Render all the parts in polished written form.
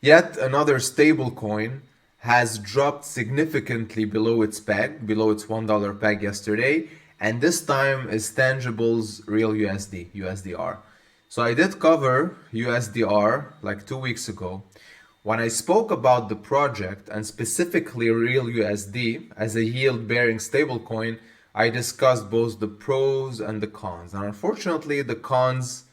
Yet another stablecoin has dropped significantly below its peg, below its $1 peg yesterday, and this time is Tangible's real USD, USDR. So I did cover USDR like 2 weeks ago. When I spoke about the project and specifically real USD as a yield-bearing stablecoin, I discussed both the pros and the cons. And unfortunately, the cons,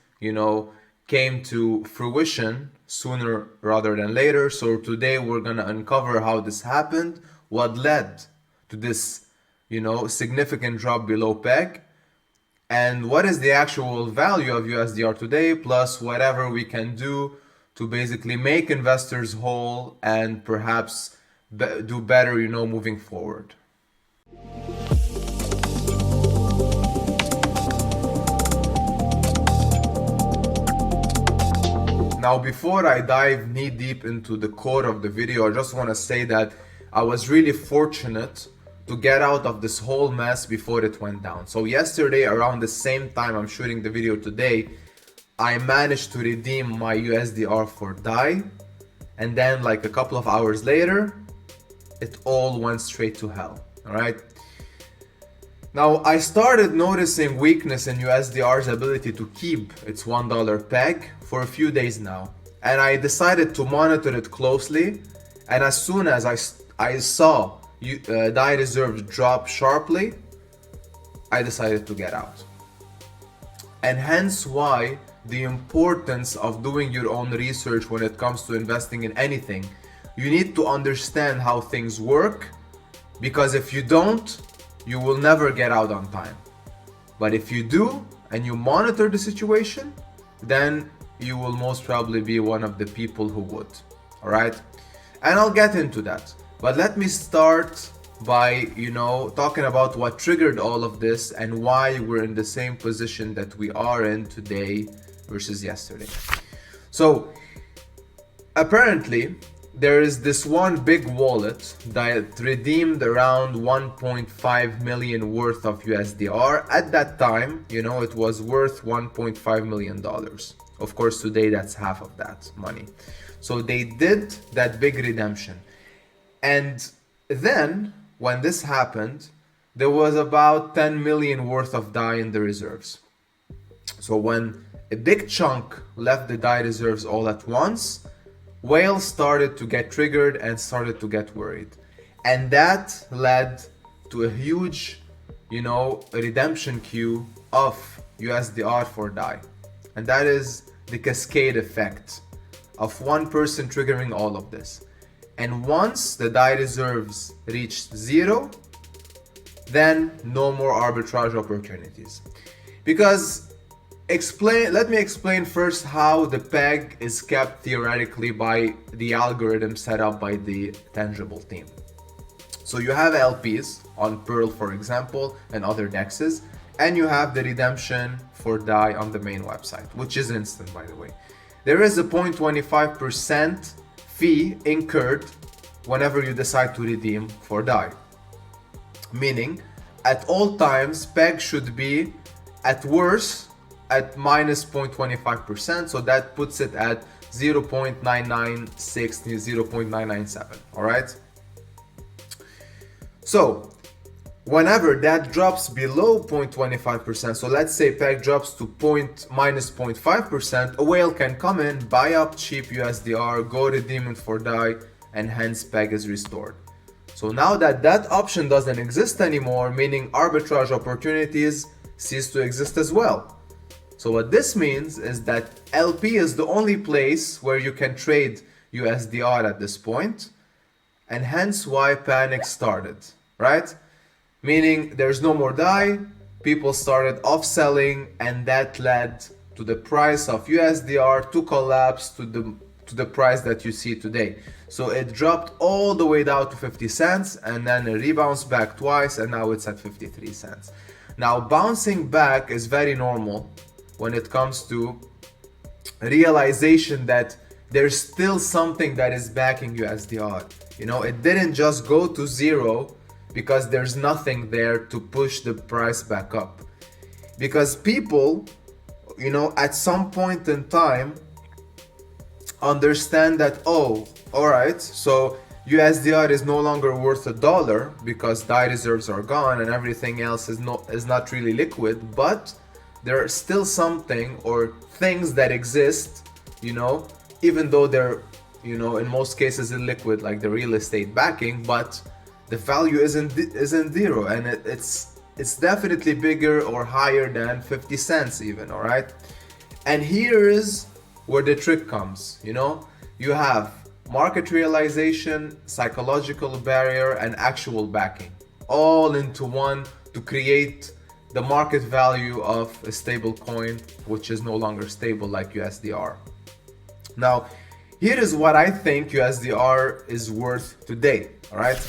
came to fruition sooner rather than later. So today we're gonna uncover how this happened, what led to this, significant drop below peg, and what is the actual value of USDR today, plus whatever we can do to basically make investors whole and perhaps do better, moving forward. Now, before I dive knee deep into the core of the video, I just want to say that I was really fortunate to get out of this whole mess before it went down. So yesterday, around the same time I'm shooting the video today, I managed to redeem my USDR for DAI, and then like a couple of hours later, it all went straight to hell, all right? Now, I started noticing weakness in USDR's ability to keep its $1 peg for a few days now, and I decided to monitor it closely, and as soon as I saw DAI reserves drop sharply, I decided to get out. And hence why the importance of doing your own research when it comes to investing in anything. You need to understand how things work, because if you don't, you will never get out on time. But if you do and you monitor the situation, then you will most probably be one of the people who would. All right? And I'll get into that. But let me start by, talking about what triggered all of this and why we're in the same position that we are in today versus yesterday. So apparently, there is this one big wallet that redeemed around 1.5 million worth of USDR. At that time, it was worth $1.5 million. Of course, today that's half of that money. So they did that big redemption. And then when this happened, there was about 10 million worth of DAI in the reserves. So when a big chunk left the DAI reserves all at once, whales started to get triggered and started to get worried. And that led to a huge, redemption queue of USDR for DAI. And that is the cascade effect of one person triggering all of this. And once the DAI reserves reached zero, then no more arbitrage opportunities. Because let me explain first how the peg is kept theoretically by the algorithm set up by the Tangible team. So you have LPs on Pearl, for example, and other dexes, and you have the redemption for DAI on the main website, which is instant, by the way. There is a 0.25% fee incurred whenever you decide to redeem for DAI. Meaning, at all times, peg should be at worst at minus 0.25%, so that puts it at 0.996 to 0.997, all right? So whenever that drops below 0.25%, so let's say peg drops to minus 0.5%, a whale can come in, buy up cheap USDR, go redeem it for DAI, and hence peg is restored. So now that option doesn't exist anymore, meaning arbitrage opportunities cease to exist as well. So what this means is that LP is the only place where you can trade USDR at this point, and hence why panic started, right? Meaning there's no more DAI, people started off-selling, and that led to the price of USDR to collapse to the price that you see today. So it dropped all the way down to 50 cents, and then it rebounds back twice, and now it's at 53 cents. Now, bouncing back is very normal when it comes to realization that there's still something that is backing USDR. It didn't just go to zero because there's nothing there to push the price back up. Because people, at some point in time, understand that, oh, all right, so USDR is no longer worth $1 because DAI reserves are gone and everything else is not really liquid, but there are still something or things that exist, you know, even though they're, you know, in most cases illiquid, like the real estate backing, but the value isn't zero, and it's definitely bigger or higher than 50 cents even, all right? And here is where the trick comes, you know? You have market realization, psychological barrier, and actual backing, all into one to create the market value of a stable coin, which is no longer stable like USDR. Now, here is what I think USDR is worth today, all right?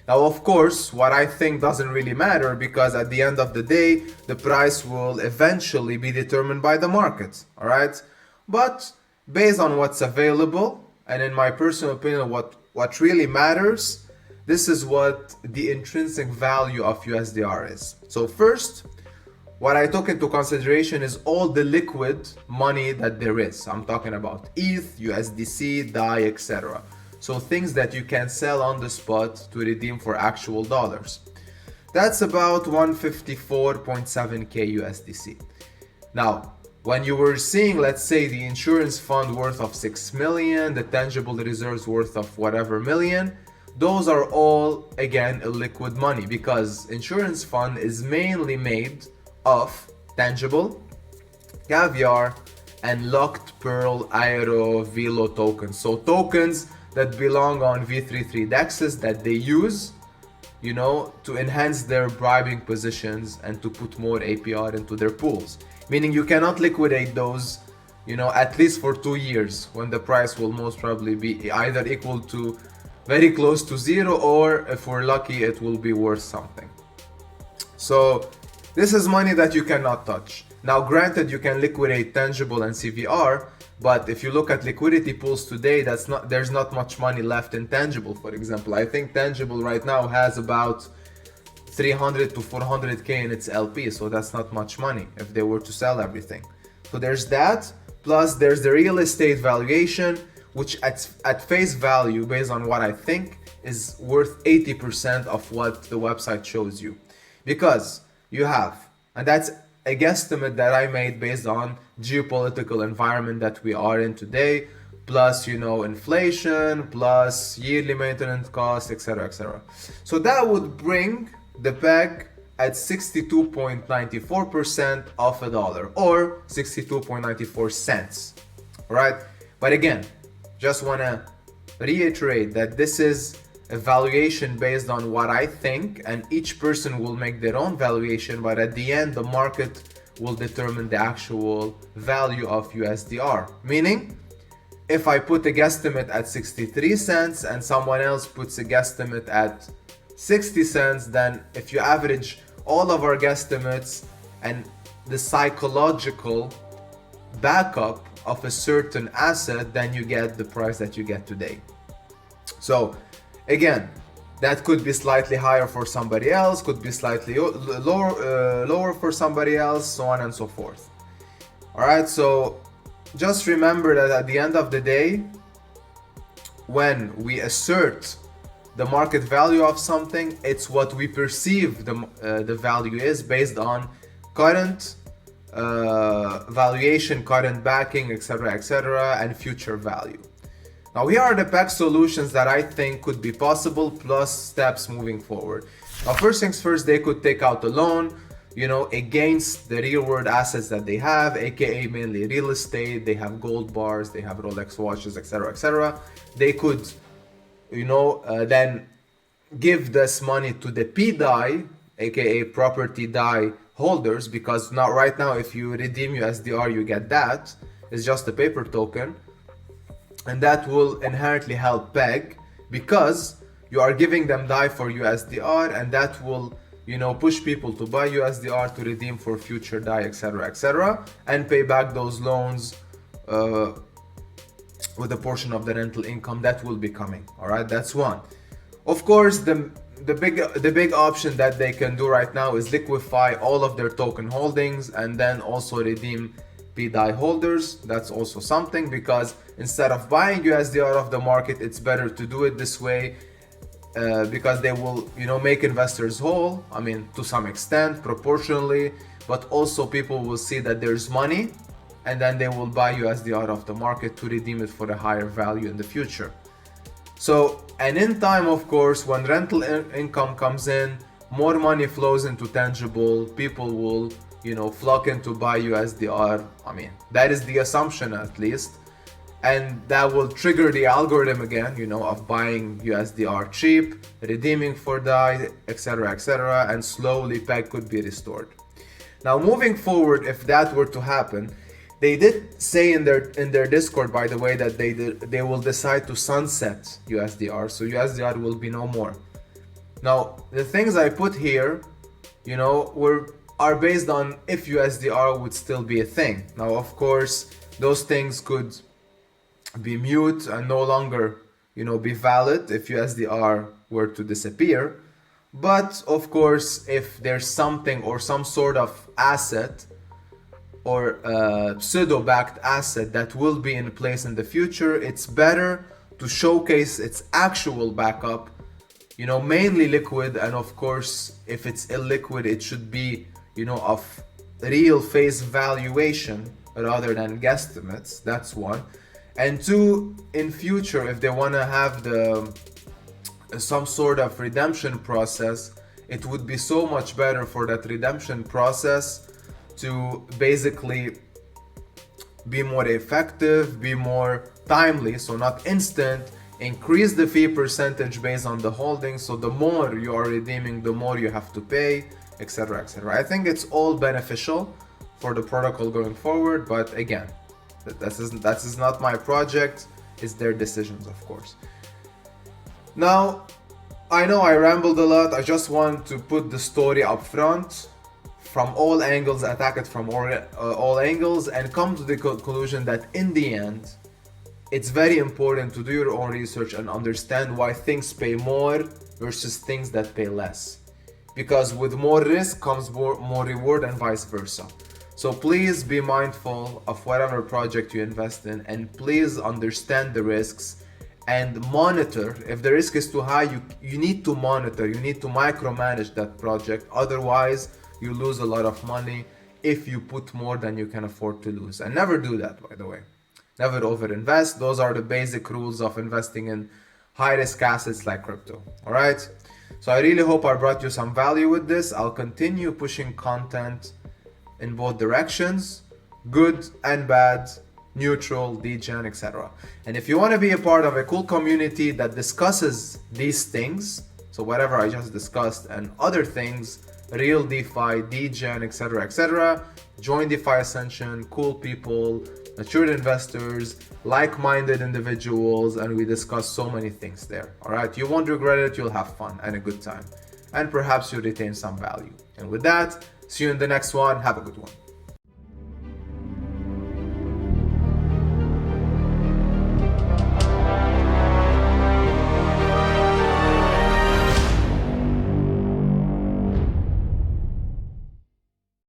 Now, of course, what I think doesn't really matter because at the end of the day, the price will eventually be determined by the market, all right? But based on what's available, and in my personal opinion, what really matters, this is what the intrinsic value of USDR is. So first, what I took into consideration is all the liquid money that there is. I'm talking about ETH, USDC, DAI, etc. So things that you can sell on the spot to redeem for actual dollars. That's about 154.7k USDC. Now, when you were seeing, let's say, the insurance fund worth of 6 million, the tangible reserves worth of whatever million, those are all, again, illiquid money because insurance fund is mainly made of tangible, caviar, and locked pearl aero velo tokens. So tokens that belong on V33 dexes that they use, you know, to enhance their bribing positions and to put more APR into their pools. Meaning you cannot liquidate those, you know, at least for 2 years when the price will most probably be either equal to very close to zero, or if we're lucky, it will be worth something. So this is money that you cannot touch. Now, granted, you can liquidate tangible and CVR, but if you look at liquidity pools today, there's not much money left in tangible, for example. I think tangible right now has about 300 to 400k in its LP, so that's not much money if they were to sell everything. So there's that, plus there's the real estate valuation, which at face value, based on what I think, is worth 80% of what the website shows you. Because you have, and that's a guesstimate that I made based on geopolitical environment that we are in today, plus, you know, inflation, plus yearly maintenance costs, etc., etc. So that would bring the peg at 62.94% of a dollar, or 62.94 cents, right? But again, just want to reiterate that this is a valuation based on what I think, and each person will make their own valuation, but at the end, the market will determine the actual value of USDR. Meaning, if I put a guesstimate at 63 cents and someone else puts a guesstimate at 60 cents, then if you average all of our guesstimates and the psychological backup of a certain asset, then you get the price that you get today. So again, that could be slightly higher for somebody else, could be slightly lower for somebody else, so on and so forth. All right, so just remember that at the end of the day, when we assert the market value of something, it's what we perceive the value is based on current valuation, current backing, etc., and future value. Now, here are the PEG solutions that I think could be possible, plus steps moving forward. Now, first things first, they could take out a loan, you know, against the real world assets that they have, aka mainly real estate. They have gold bars, they have Rolex watches, etc., etc. They could, you know, then give this money to the PDAI, aka property DAI holders, because now right now if you redeem USDR, you get that. It's just a paper token. And that will inherently help PEG because you are giving them DAI for USDR, and that will, you know, push people to buy USDR to redeem for future DAI, etc., etc., and pay back those loans with a portion of the rental income that will be coming. All right, that's one. Of course, the big option that they can do right now is liquefy all of their token holdings and then also redeem PDI holders. That's also something, because instead of buying USDR off the market, it's better to do it this way, because they will, make investors whole. I mean, to some extent, proportionally, but also people will see that there's money, and then they will buy USDR off the market to redeem it for a higher value in the future. So, and in time, of course, when rental income comes in, more money flows into tangible, people will, flock in to buy USDR. I mean, that is the assumption at least. And that will trigger the algorithm again, of buying USDR cheap, redeeming for DAI, etc., and slowly PEG could be restored. Now, moving forward, if that were to happen, they did say in their Discord, by the way, that they will decide to sunset USDR, so USDR will be no more. Now, the things I put here, are based on if USDR would still be a thing. Now, of course, those things could be mute and no longer, be valid if USDR were to disappear. But of course, if there's something or some sort of asset or pseudo-backed asset that will be in place in the future, it's better to showcase its actual backup, mainly liquid. And of course, if it's illiquid, it should be, of real face valuation rather than guesstimates. That's one. And two, in future, if they want to have some sort of redemption process, it would be so much better for that redemption process to basically be more effective, be more timely, so not instant, increase the fee percentage based on the holding, so the more you are redeeming, the more you have to pay, etc., I think it's all beneficial for the protocol going forward, but again, that is not my project, it's their decisions, of course. Now, I know I rambled a lot. I just want to put the story up front from all angles, attack it from all angles, and come to the conclusion that in the end, it's very important to do your own research and understand why things pay more versus things that pay less. Because with more risk comes more reward, and vice versa. So please be mindful of whatever project you invest in, and please understand the risks and monitor. If the risk is too high, you need to monitor, you need to micromanage that project. Otherwise, you lose a lot of money if you put more than you can afford to lose. And never do that, by the way. Never overinvest. Those are the basic rules of investing in high-risk assets like crypto. All right? So I really hope I brought you some value with this. I'll continue pushing content in both directions, good and bad, neutral, degen, etc. And if you want to be a part of a cool community that discusses these things, so whatever I just discussed and other things, real DeFi, degen, etc., join DeFi Ascension, cool people, mature investors, like-minded individuals, and we discuss so many things there. All right, you won't regret it, you'll have fun and a good time, and perhaps you'll retain some value. And with that, see you in the next one. Have a good one.